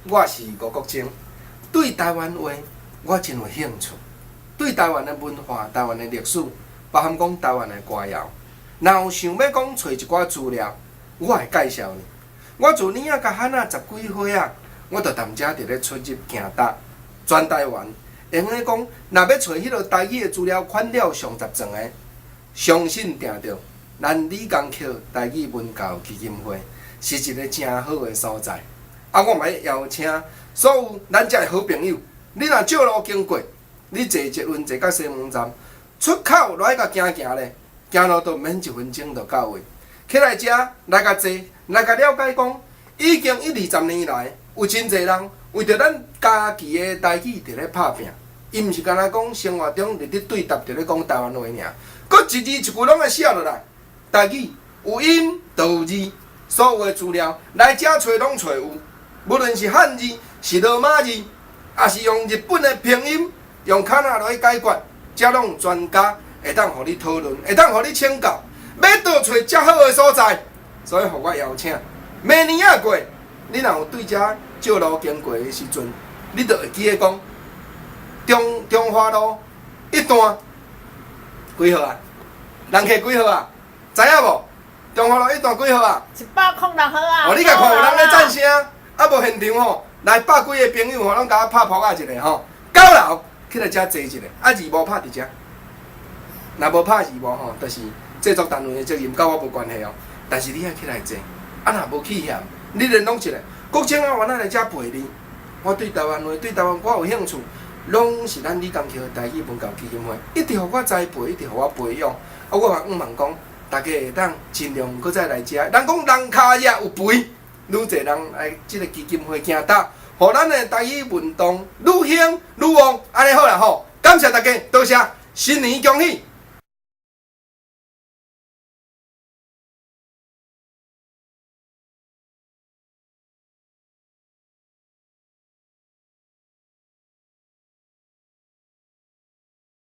我是吴国清，对台湾话我真有兴趣，对台湾的文化、台湾的历史，包含讲台湾的歌谣。若有想要讲找一寡资料，我会介绍你。我自年仔甲汉仔10几岁啊，我就踮遮伫咧出入行搭，全台湾。会用咧讲，若要找迄落台语的资料款了上十全的，相信定着咱李工科台语文教基金会是一个真好的所在。啊，我嘛要邀请所有咱遮的好朋友，你若借路经过，你坐捷运坐到西门站，出口来甲行行咧，行路都免1分钟就到位。起来遮来甲坐，来甲了解讲，已经1、20年来，有真侪人为着咱家己的台语伫咧拍拼。伊毋是干那讲生活中日日对答伫咧讲台湾话尔，佮一字一句拢会写落来。台语有音就有字，所有的资料来遮找拢找有。无论是汉字、是罗马字，也是用日本的拼音，用卡那来解决，遮拢有专家会当互你讨论，会当互你请教。要倒找遮好的所在，所以互我邀请。明年仔过，你若有对遮借路经过的时阵，你就会记得讲。中华路1段几号啊？人客几号啊？知影无？中华路1段几号啊106号啊！哦，你甲看有人咧赞声，啊无现场吼，来百几个朋友吼，拢甲我拍扑啊一下吼，9楼起来遮坐一下，啊字幕拍伫遮，若无拍字幕吼，就是制作单位的责任，甲我无关系哦。但是你爱起来坐，啊若无去嫌，你联络一下，国清啊，我来遮陪你。我对台湾话、对台湾歌有兴趣。拢是咱李工科台语文教基金会，一直互我栽培，一直互我培养。啊，我嘛望讲，大家会当尽量搁再来遮。人讲人骹也有肥，愈侪人来即个基金会行搭，互咱的台语运动愈兴愈旺。安尼好啦吼，感谢大家，多谢，新年恭喜！